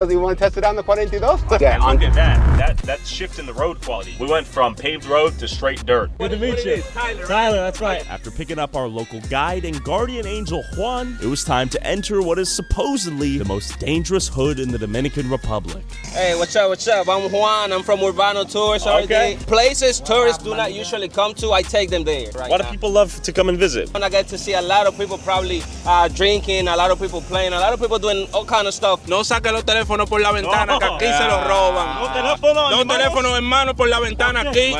So you want to test it on the 42? Yeah, look at that. That's shift in the road quality. We went from paved road to straight dirt. Good to meet you. Tyler, that's right. After picking up our local guide and guardian angel Juan, it was time to enter what is supposedly the most dangerous hood in the Dominican Republic. Hey, what's up, what's up? I'm Juan, I'm from Urbano Tours. Okay. Places tourists do not usually come to, I take them there. A lot of people love to come and visit. And I get to see a lot of people probably drinking, a lot of people playing, a lot of people doing all kind of stuff. No saque los teléfonos por la ventana, que aquí se los roban. Los teléfonos en mano por la ventana, aquí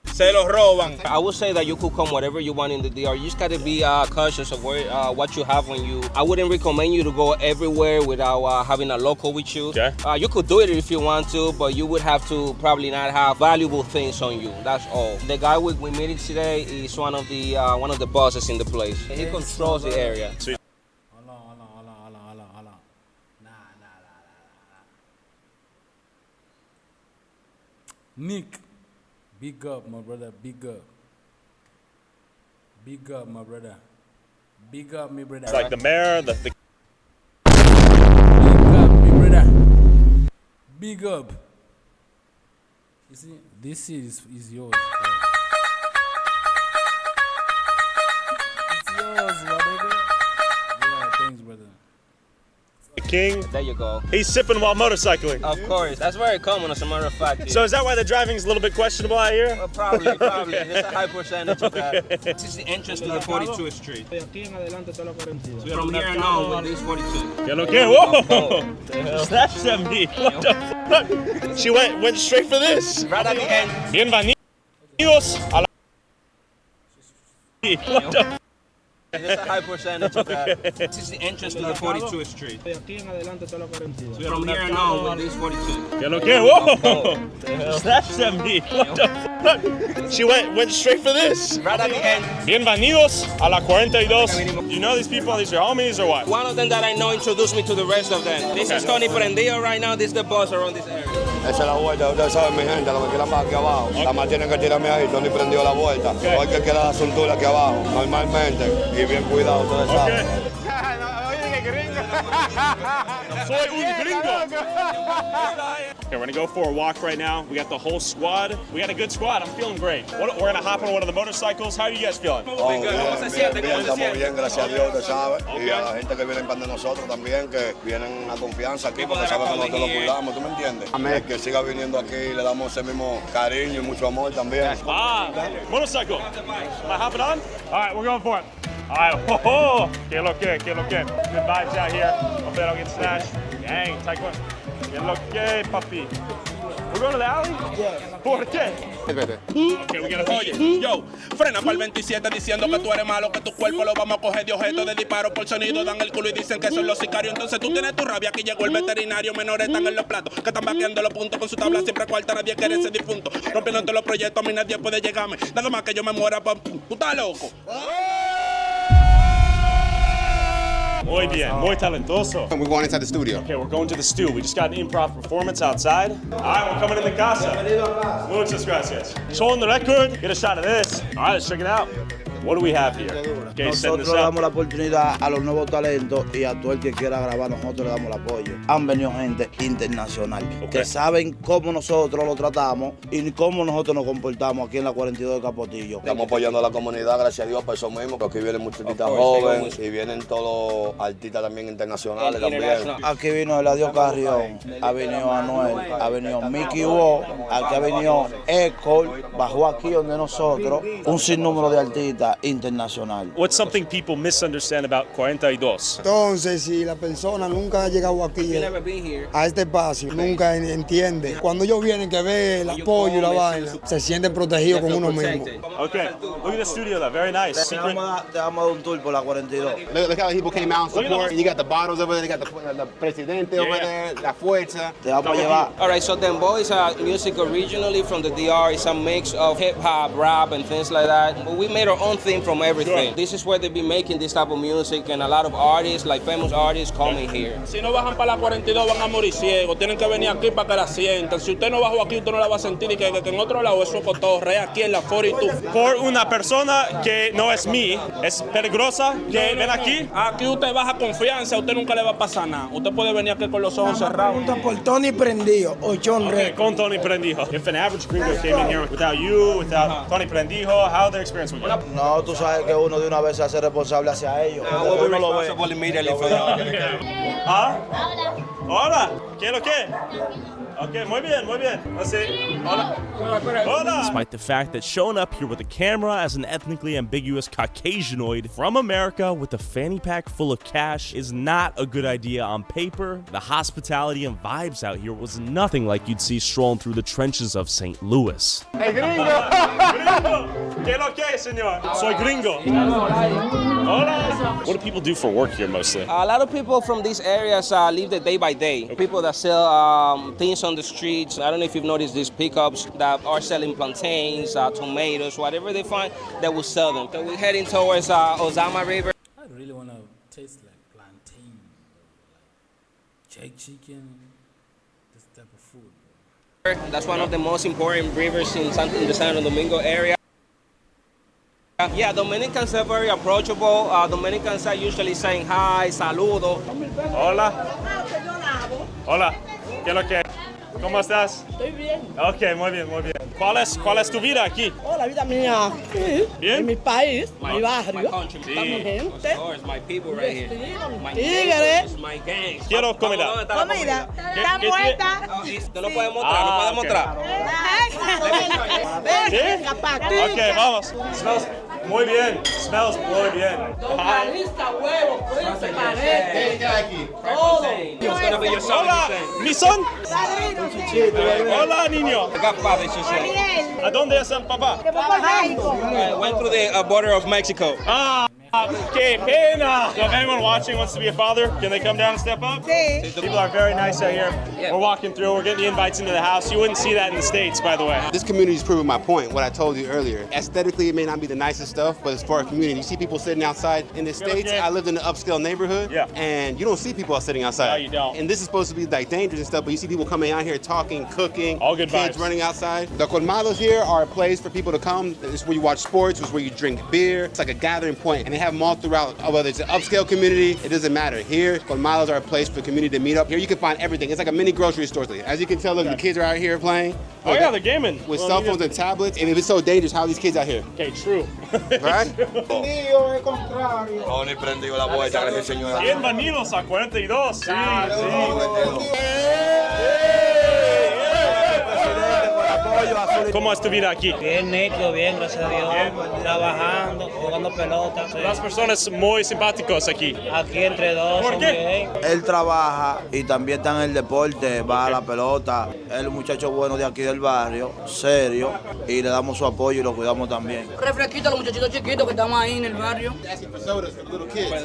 se los roban. I would say that you could come whatever you want in the DR. You just got to be cautious of where, what you have on you. I wouldn't recommend you to go everywhere without having a local with you. Okay. You could do it if you want to, but you would have to probably not have valuable things on you. That's all. The guy we meeting today is one of the bosses in the place. He controls the area. Nick, big up, my brother, big up. Big up, my brother. Big up, me brother. It's like the mayor, the... Big up, me brother. Big up. You see, this seat is yours, bro. It's yours, my nigga. Yeah, thanks, brother. King. There you go. He's sipping while motorcycling. Of course. That's very common, as a matter of fact. Here. So is that why the driving's a little bit questionable out here? Well, probably. There's a high percentage of that. This is the entrance to the 42th Street. From here on with this 42. Que lo que? Whoa! Snatched at me. What the fuck? She went straight for this. Right at the end. Bienvenidos a la... What the... There's a high percentage of that. This is the entrance to the 42th Street. From here on with this 42. Que lo que? Whoa! Snatched at me. What the fuck? She went straight for this. Right at the end. Bienvenidos a la 42. You know these people? These are homies or what? One of them that I know introduced me to the rest of them. This is Tony Prendio right now. This is the boss around this area. Esa es la vuelta, ustedes saben mi gente, lo que quieran va aquí abajo. Nada más tienen que tirarme ahí, Tony prendió la vuelta. No hay que quedar la cintura aquí abajo, normalmente. Y bien cuidado, ustedes saben. Soy un gringo. Okay, we're gonna go for a walk right now. We got the whole squad. We got a good squad. I'm feeling great. We're gonna hop on one of the motorcycles. How are you guys feeling? Oh, bien, estamos bien, gracias a Dios, usted sabe. Y a la gente que viene para de nosotros también, que vienen a confianza aquí, porque saben que nosotros lo cuidamos, ¿tú me entiendes? Amén. Que siga viniendo aquí, le damos ese mismo cariño y mucho amor también. Motorcycle. Am I hopping on? All right, we're going for it. All right, que lo que, que lo que. Good vibes out here. Hopefully I don't get snatched. Dang, take one. Que lo que, papi. We're going to the alley? Yeah. ¿Por qué? Okay, we gotta... Oye, yo, frena para el 27 diciendo que tú eres malo, que tu cuerpo lo vamos a coger de objeto de disparo por sonido, dan el culo y dicen que son los sicarios. Entonces tú tienes tu rabia, que llegó el veterinario, menores están en los platos, que están vaqueando los puntos con su tabla siempre cuarta, nadie quiere ser difunto. Rompiendo todos los proyectos, a mí nadie puede llegarme, nada más que yo me muera, tú estás loco. Muy bien, muy talentoso. We're going inside the studio. Okay, we're going to the stew. We just got an improv performance outside. All right, we're coming in the casa. Muchas gracias. Showing the record. Get a shot of this. All right, let's check it out. What do we have here? Okay, setting this Nosotros up. damos la oportunidad a los nuevos talentos y a todo el que quiera grabar, nosotros le damos el apoyo. Han venido gente internacional que saben cómo nosotros lo tratamos y cómo nosotros nos comportamos aquí en la 42 de Capotillo. Estamos apoyando a la comunidad, gracias a Dios, por eso mismo, porque aquí vienen muchos artistas jóvenes y vienen todos los artistas también internacionales también. Aquí vino Eladio Carrión, ha venido Anuel, ha venido Mickey Wo, aquí ha venido Ecol, bajó aquí donde nosotros, un sinnúmero de artistas internacional. What's something people misunderstand about 42? Entonces, si la persona nunca ha llegado aquí a este espacio, nunca entiende. Cuando ellos vienen que ve el apoyo y la vaina, se sienten protegidos con uno mismo. Okay, look at the studio though, very nice. Te vamos a dar un tour por la 42. Look how people came out and support. You got the bottles over there, they got the presidente over there, la fuerza. Te vamos a llevar. All right, so Them Boys are music originally from the DR. It's a mix of hip hop, rap, and things like that. But we made our own theme from everything. This is where they be making this type of music, and a lot of artists, like famous artists, coming here. Si no bajan para la 42 van a morir ciegos, tienen que venir aquí para que la sientan. Si usted no bajó aquí, usted no la va a sentir y que en otro lado eso es cotorre, aquí en la 42. Por una persona que no es mí, es peligrosa, que ven aquí. Aquí usted baja confianza, a usted nunca le va a pasar nada. Usted puede venir aquí con los ojos cerrados. Por Tony Prendido o John Okay, con Tony Prendijo. If an average gringo came in here without you, without Tony Prendijo, how their experience would be? No, tú sabes que uno de una vez se hace responsable hacia ellos. Uno lo ve. ¿Ah? Hola, ¿qué es lo que? Okay, muy bien, muy bien. Let's see. Hola. Hola. Despite the fact that showing up here with a camera as an ethnically ambiguous Caucasianoid from America with a fanny pack full of cash is not a good idea on paper, the hospitality and vibes out here was nothing like you'd see strolling through the trenches of St. Louis. Hey, gringo. Gringo. ¿Qué es lo que, señor? Soy gringo. Hola. What do people do for work here mostly? A lot of people from these areas live the day by day. People that sell things on the streets. I don't know if you've noticed these pickups that are selling plantains, tomatoes, whatever they find, they will sell them. So we're heading towards Ozama River. I really want to taste like plantain, like chicken, this type of food. That's one of the most important rivers in the Santo Domingo area. Yeah, Dominicans are very approachable. Dominicans are usually saying hi, saludo. Hola. Hola. ¿Qué es lo que? ¿Cómo estás? Estoy bien. Ok, muy bien, muy bien. ¿Cuál es tu vida aquí? Oh, la vida mía aquí, ¿Bien? en mi país, mi barrio. Sí. Estamos gente. My people right here. My Tigres. my gang. Quiero comida. Comida. ¿Está muerta? Usted no puede mostrar, no puede mostrar. ¿Sí? Ok, vamos. Smells muy bien. Smells muy bien. Lista, huevo, pulse, parete. Todo. Hola, mi son. Hola, niño. I got father, she said. ¿A dónde es el papá? Went through the border of Mexico. Qué pena. So if anyone watching wants to be a father, can they come down and step up? Sí. People are very nice out here. We're walking through, we're getting the invites into the house. You wouldn't see that in the States, by the way. This community is proving my point, what I told you earlier. Aesthetically, it may not be the nicest stuff, but as far as community, you see people sitting outside. In the States, I lived in an upscale neighborhood, and you don't see people sitting outside. No, you don't. And this is supposed to be like dangerous and stuff, but you see people coming out here talking, cooking, all good kids vibes. running outside. The colmados here are a place for people to come. It's where you watch sports, it's where you drink beer. It's like a gathering point, and they have them all throughout. Whether it's an upscale community, it doesn't matter. Here, colmados are a place for community to meet up. Here you can find everything. It's like a mini grocery store. As you can tell, look, the kids are out here playing. Oh yeah, they're gaming. With cell phones and tablets. And if it's so dangerous, how are these kids out here? Okay, true. Right? Tony prendió la puerta, gracias señora. Bienvenidos a 42. Sí, sí. ¿Cómo es tu vida aquí? Bien nítido, bien, gracias a Dios. Trabajando, jugando pelota. Las personas muy simpáticos aquí. Aquí entre dos. ¿Por qué? Él trabaja y también está en el deporte, va a la pelota. Él es un muchacho bueno de aquí del barrio, serio, y le damos su apoyo y lo cuidamos también. Refresquito a los muchachitos chiquitos que estamos ahí en el barrio.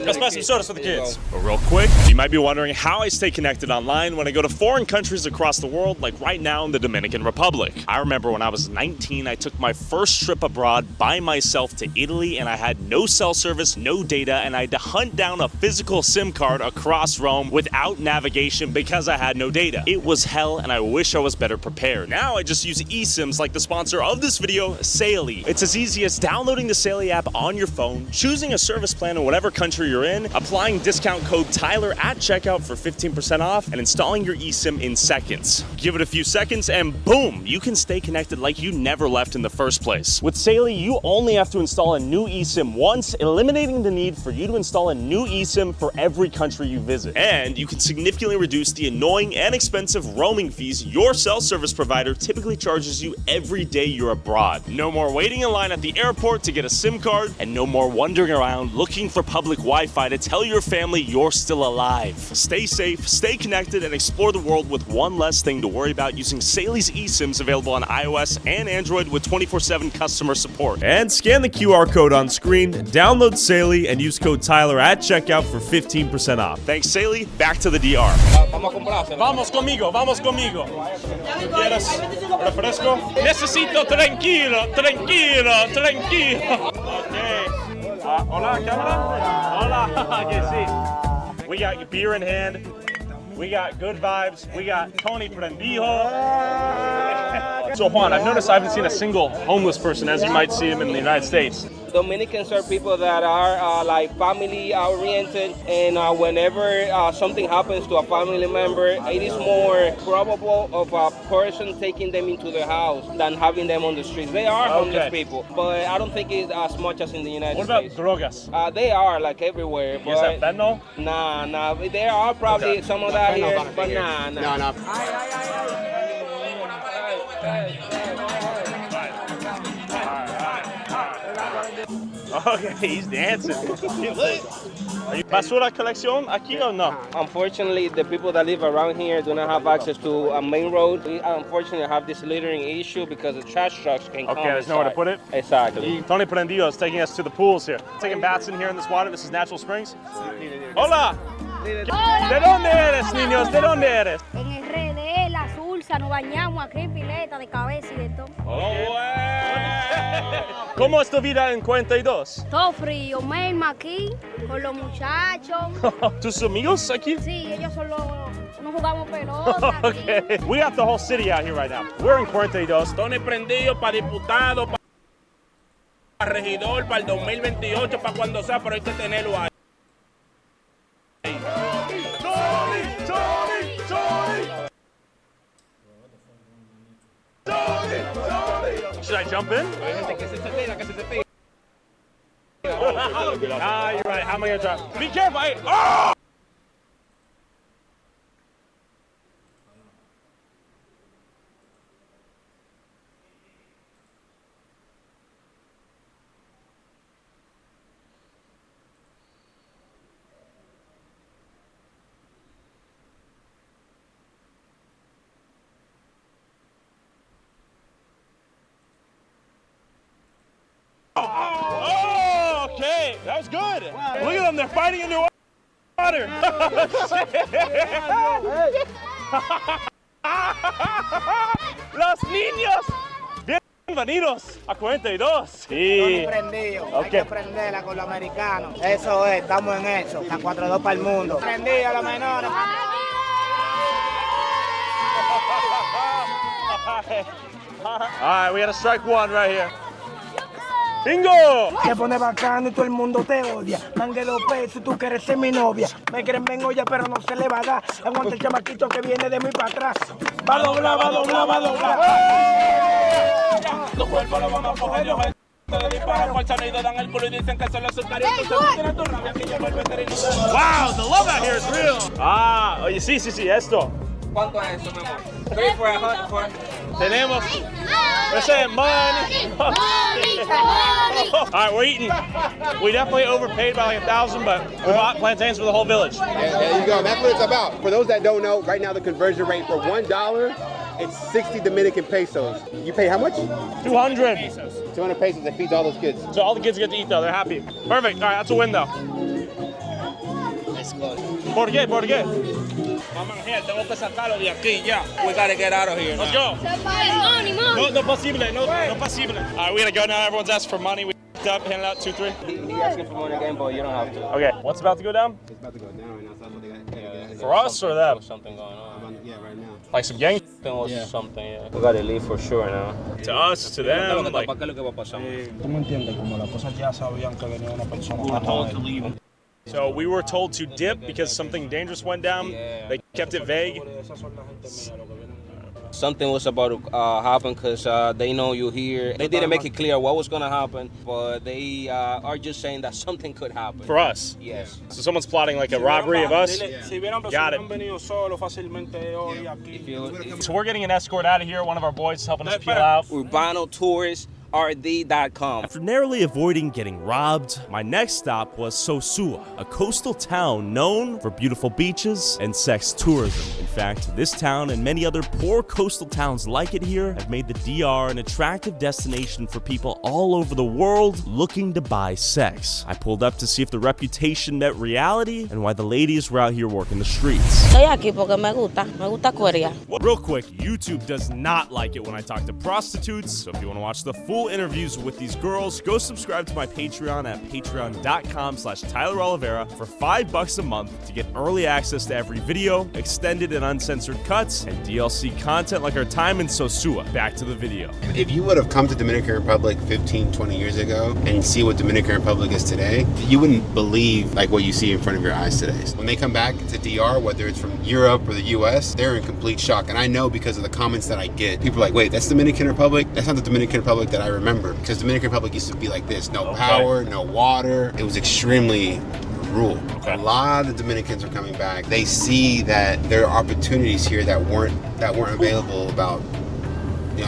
Let's buy some sodas for the kids. But real quick, you might be wondering how I stay connected online when I go to foreign countries across the world, like right now in the Dominican Republic. I remember when I was 19, I took my first trip abroad by myself to Italy, and I had no cell service, no data, and I had to hunt down a physical SIM card across Rome without navigation because I had no data. It was hell, and I wish I was better prepared. Now I just use eSIMs like the sponsor of this video, Saily. It's as easy as downloading the Saily app on your phone, choosing a service plan in whatever country you're in, applying discount code Tyler at checkout for 15% off, and installing your eSIM in seconds. Give it a few seconds, and boom, you can stay connected like you never left in the first place. With Saily, you only have to install a new eSIM once, eliminating the need for you to install a new eSIM for every country you visit. And you can significantly reduce the annoying and expensive roaming fees your cell service provider typically charges you every day you're abroad. No more waiting in line at the airport to get a SIM card, and no more wandering around looking for public Wi-Fi to tell your family you're still alive. Stay safe, stay connected, and explore the world with one less thing to worry about using Saily's eSIMs available on iOS and Android with 24/7 customer support. And scan the QR code on screen, download Saily, and use code Tyler at checkout for 15% off. Thanks, Saily. Back to the DR. Vamos conmigo, vamos conmigo. ¿Quieres refresco? Necesito tranquilo, tranquilo, tranquilo. Okay. Hola, cámara. Hola. Okay, see. We got beer in hand. We got good vibes. We got Tony Prendijo. So Juan, I've noticed I haven't seen a single homeless person as you might see them in the United States. Dominicans are people that are like family oriented, and whenever something happens to a family member, it is more probable of a person taking them into their house than having them on the streets. They are homeless people, but I don't think it's as much as in the United States. What about drogas? They are like everywhere. Is that fentanyl? Nah. There are probably some of that here, but nah. No. Okay, he's dancing. Basura collection aquí or no? Unfortunately, the people that live around here do not have access to a main road. We unfortunately have this littering issue because the trash trucks can come. Okay, there's nowhere to put it? Exactly. Tony Prendijo is taking us to the pools here. Taking baths in here in this water. This is natural springs. Hola! ¿De dónde eres, niños? ¿De dónde eres? En el RD, la Sulsa, nos bañamos aquí en pileta de cabeza y de todo. ¿Cómo es tu vida en 42? Todo frío, Melma aquí, con los muchachos. ¿Tus amigos aquí? Sí, ellos son los... No jugamos pelota. Okay. We have the whole city out here right now. We're in 42. Tony Prendijo para diputado, para regidor, para el 2028, para cuando sea, pero hay que tenerlo ahí. Should I jump in? Ah, you're right. How am I gonna drop? Be careful! Oh! Oh, okay, that was good. Look at them, they're fighting in the water. Los niños, bienvenidos a 42. Sí. Prendido, hay que aprenderla con los americanos. Eso es, estamos en eso. La 4-2 para el mundo. Prendido a los menores. All right, we got a strike one right here. ¡Bingo! Te pone bacano y todo el mundo te odia. Mangue 2 pesos, tú quieres ser mi novia. Me quieren ven olla, pero no se le va a dar. Aguanta el chamaquito que viene de muy para atrás. Va a doblar, va a doblar, va a doblar. Tu cuerpo lo vamos a coger, yo te disparo por sonido, dan el culo y dicen que son los sicarios. Entonces tienes tu rabia que llegó el veterinario. Wow, the love out here is real. Ah, oye, sí, esto. ¿Cuánto es eso, mi amor? 3 for 100 for... Tenemos. Money. All right, we're eating. We definitely overpaid by like 1,000, but we bought plantains for the whole village. There you go. That's what it's about. For those that don't know, right now the conversion rate for $1, it's 60 Dominican pesos. You pay how much? 200. 200 pesos. That feeds all those kids. So all the kids get to eat though. They're happy. Perfect. All right, that's a win though. Let's go. ¿Por qué? Mamá, tengo que sacarlo de aquí ya. We gotta get out of here. Let's go. Money. No posible. No posible. All right, we gotta go now. Everyone's asking for money. We up, handing out 2, 3. He asking for money again, but you don't have to. Okay, what's about to go down? It's about to go down right now. So that's what they got. For us or them? Something going on. Yeah, right now. Like some gang? Something, yeah. We gotta leave for sure now. To us, to them, like... Tú me entiendes, como las cosas ya sabían que venía una persona. So we were told to dip because something dangerous went down. They kept it vague. Something was about to happen because they know you here. They didn't make it clear what was going to happen, but they are just saying that something could happen. For us? Yes. So someone's plotting like a robbery of us? Got it. So we're getting an escort out of here. One of our boys is helping us peel out. Urbano Tours. RD.com. After narrowly avoiding getting robbed, my next stop was Sosua, a coastal town known for beautiful beaches and sex tourism. In fact, this town and many other poor coastal towns like it here have made the DR an attractive destination for people all over the world looking to buy sex. I pulled up to see if the reputation met reality and why the ladies were out here working the streets. Estoy aquí porque me gusta cueria. Real quick, YouTube does not like it when I talk to prostitutes, so if you want to watch the full full interviews with these girls, go subscribe to my Patreon at patreon.com/Tyler Oliveira for $5 a month to get early access to every video, extended and uncensored cuts, and DLC content like our time in Sosua. Back to the video. If you would have come to Dominican Republic 15, 20 years ago and see what Dominican Republic is today, you wouldn't believe like what you see in front of your eyes today. When they come back to DR, whether it's from Europe or the US, they're in complete shock. And I know because of the comments that I get, people are like, wait, that's Dominican Republic? That's not the Dominican Republic that I remember. Because Dominican Republic used to be like this, no power, no water. It was extremely rural. A lot of Dominicans are coming back. They see that there are opportunities here that weren't available about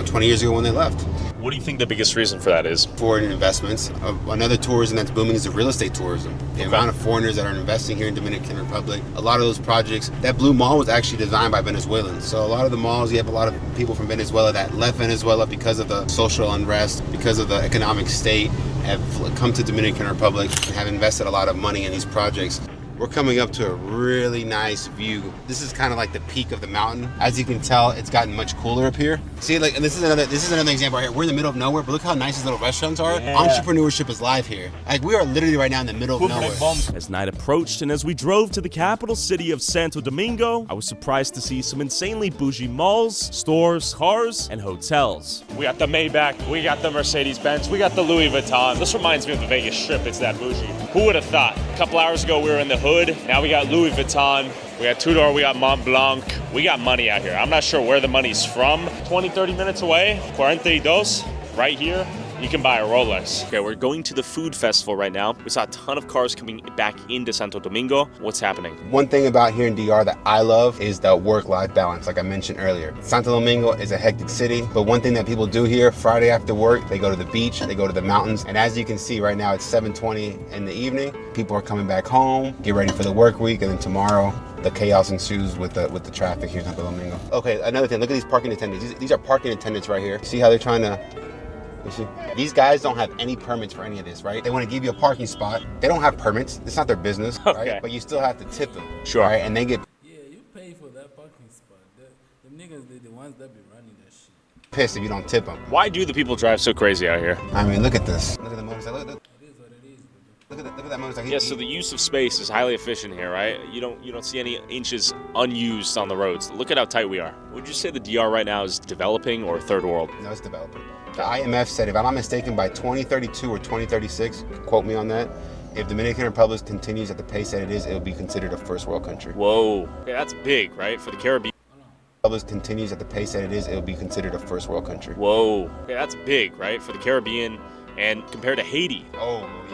20 years ago when they left. What do you think the biggest reason for that is? Foreign investments. Another tourism that's booming is the real estate tourism. The amount of foreigners that are investing here in Dominican Republic. A lot of those projects, that Blue Mall was actually designed by Venezuelans. So a lot of the malls, you have a lot of people from Venezuela that left Venezuela because of the social unrest, because of the economic state, have come to Dominican Republic and have invested a lot of money in these projects. We're coming up to a really nice view. This is kind of like the peak of the mountain. As you can tell, it's gotten much cooler up here. See, and this is another example right here. We're in the middle of nowhere, but look how nice these little restaurants are. Yeah. Entrepreneurship is live here. Like, we are literally right now in the middle of nowhere. As night approached and as we drove to the capital city of Santo Domingo, I was surprised to see some insanely bougie malls, stores, cars, and hotels. We got the Maybach, we got the Mercedes-Benz, we got the Louis Vuitton. This reminds me of the Vegas Strip. It's that bougie. Who would have thought? A couple hours ago, we were in the Hood. Now we got Louis Vuitton, we got Tudor, we got Mont Blanc. We got money out here. I'm not sure where the money's from. 20, 30 minutes away, 42, right here, you can buy a Rolex. Okay, we're going to the food festival right now. We saw a ton of cars coming back into Santo Domingo. What's happening? One thing about here in DR that I love is the work-life balance, like I mentioned earlier. Santo Domingo is a hectic city, but one thing that people do here, Friday after work, they go to the beach, they go to the mountains, and as you can see right now, it's 7:20 in the evening. People are coming back home, get ready for the work week, and then tomorrow, the chaos ensues with the traffic here in Santo Domingo. Okay, another thing, look at these parking attendants. These are parking attendants right here. See how they're trying to, you see? These guys don't have any permits for any of this, right? They want to give you a parking spot. They don't have permits. It's not their business, right? But you still have to tip them. Sure. Right? And they get you pay for that parking spot. The niggas, they the ones that be running that shit. pissed if you don't tip them. Why do the people drive so crazy out here? I mean, look at this. Look at the motorcycle. Look at that motorcycle. Yeah, so the use of space is highly efficient here, right? You don't see any inches unused on the roads. Look at how tight we are. Would you say the DR right now is developing or third world? No, it's developing. The IMF said, if I'm not mistaken, by 2032 or 2036, quote me on that, if Dominican Republic continues at the pace that it is, it'll be considered a first world country. Whoa. Yeah, that's big, right? For the Caribbean. Continues at the pace that it is, it'll be considered a first world country. Whoa. Yeah, that's big, right? For the Caribbean. And compared to Haiti,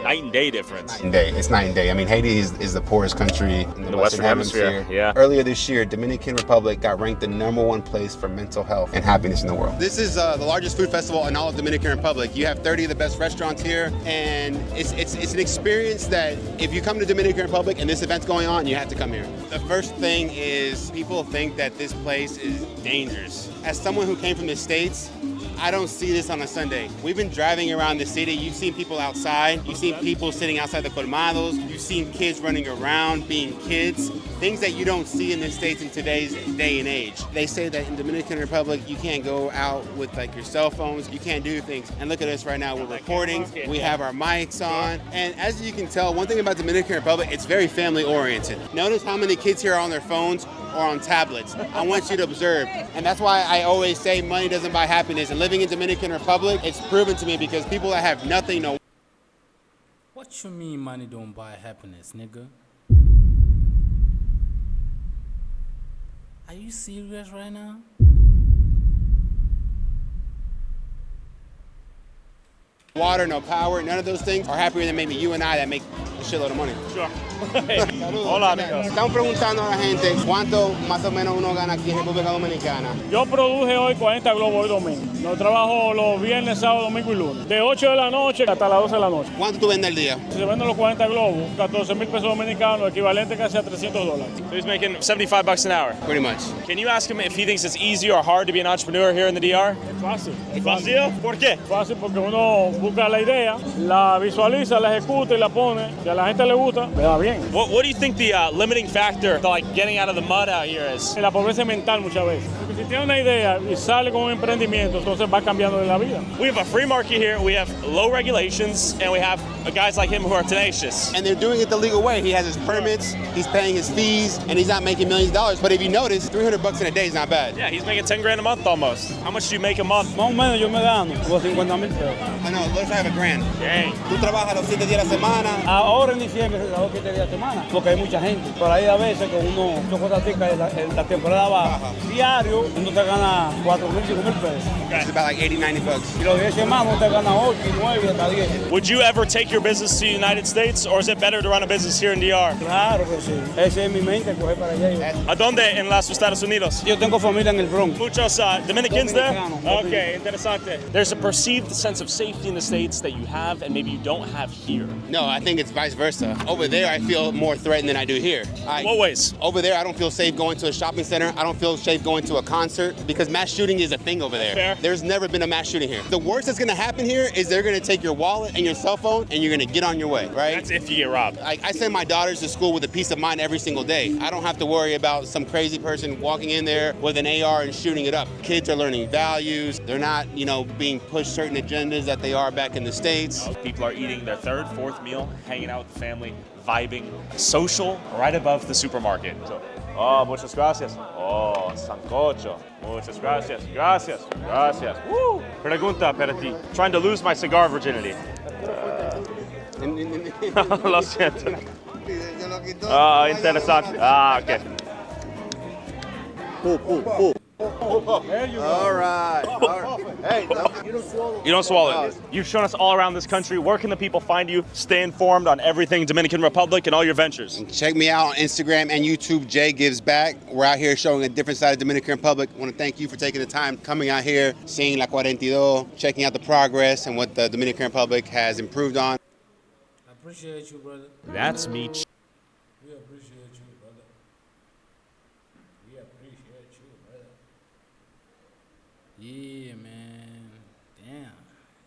night and day difference. Night and day. It's night and day. I mean, Haiti is the poorest country in the Western Hemisphere. Yeah. Earlier this year, Dominican Republic got ranked the #1 place for mental health and happiness in the world. This is the largest food festival in all of Dominican Republic. You have 30 of the best restaurants here, and it's an experience that if you come to Dominican Republic and this event's going on, you have to come here. The first thing is people think that this place is dangerous. As someone who came from the States, I don't see this on a Sunday. We've been driving around the city. You've seen people outside. You've seen people sitting outside the colmados. You've seen kids running around being kids. Things that you don't see in the States in today's day and age. They say that in Dominican Republic, you can't go out with like your cell phones. You can't do things. And look at us right now. We're recording. We have our mics on. And as you can tell, one thing about Dominican Republic, it's very family oriented. Notice how many kids here are on their phones or on tablets. I want you to observe. And that's why I always say money doesn't buy happiness. And living in Dominican Republic, it's proven to me because people that have nothing know. What you mean money don't buy happiness, nigga? Are you serious right now? Water, no power, none of those things are happier than maybe you and I that make a shitload of money. Sure. Hola, amigos. Estamos preguntando a la gente cuánto más o menos uno gana aquí en República Dominicana. Yo produje hoy 40 globos hoy domingo. No trabajo los viernes, sábado, domingo y lunes. De 8 de la noche hasta las 12 de la noche. ¿Cuánto tú vendes al día? Si se venden los 40 globos, 14,000 pesos dominicanos, equivalente casi a $300. So he's making $75 an hour. Pretty much. Can you ask him if he thinks it's easy or hard to be an entrepreneur here in the DR? Fácil. ¿Fácil? ¿Por qué? Fácil porque uno busca la idea, la visualiza, la ejecuta y la pone. Si a la gente le gusta, le da bien. What do you think the limiting factor to like getting out of the mud out here is? La pobreza mental muchas veces. Si tiene una idea y sale con un emprendimiento, entonces va cambiando de la vida. We have a free market here, we have low regulations, and we have guys like him who are tenacious. And they're doing it the legal way. He has his permits, he's paying his fees, and he's not making millions of dollars. But if you notice, $300 in a day is not bad. Yeah, he's making 10 grand a month almost. How much do you make a month? Más o menos yo me gano como 50,000 pesos. I know, let's have a grand. Dang. Tú trabajas los 7 días a la semana. Ahora en diciembre se trabaja 7 días a la semana, porque hay mucha gente. Por ahí a veces con uno chocotatica en la temporada baja, diario, uno te gana 4,000, 5,000 pesos. It's about like 80, $90. Y los 10 semanas uno te gana 8, 9, hasta 10. Would you ever take your business to the United States, or is it better to run a business here in DR? Claro que sí. Esa es mi mente, coger para allá. ¿A dónde en los Estados Unidos? Yo tengo familia en el Bronx. Muchos Dominicans there? Dominicanos. Okay, interesante. There's a perceived sense of safety in the States that you have and maybe you don't have here. No, I think it's vice versa. Over there, I feel more threatened than I do here. What ways? Over there, I don't feel safe going to a shopping center. I don't feel safe going to a concert because mass shooting is a thing over there. Fair. There's never been a mass shooting here. The worst that's gonna happen here is they're gonna take your wallet and your cell phone and you're gonna get on your way, right? That's if you get robbed. I send my daughters to school with a peace of mind every single day. I don't have to worry about some crazy person walking in there with an AR and shooting it up. Kids are learning values. They're not, being pushed certain agendas that they are back in the States. People are eating their third, fourth meal, hanging out with the family, vibing, social, right above the supermarket. So, muchas gracias. Sancocho. Muchas gracias. Gracias. Gracias. Woo! Pregunta para ti. Trying to lose my cigar virginity. Lo siento. Interesante. Okay. All right. Hey, you don't swallow it. You've shown us all around this country. Where can the people find you? Stay informed on everything Dominican Republic and all your ventures. And check me out on Instagram and YouTube, Jay Gives Back. We're out here showing a different side of Dominican Republic. I want to thank you for taking the time coming out here, seeing La 42, checking out the progress and what the Dominican Republic has improved on. I appreciate you, brother. That's me. We appreciate you, brother. We appreciate you, brother. Yeah, man. Damn.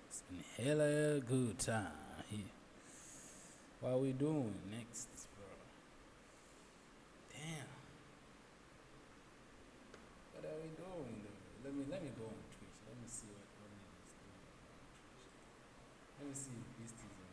It's been hella good time here. What are we doing next, bro? Damn. What are we doing, though? Let me go on Twitch. Let me see what niggas doing on Twitch. Let me see if Beasties are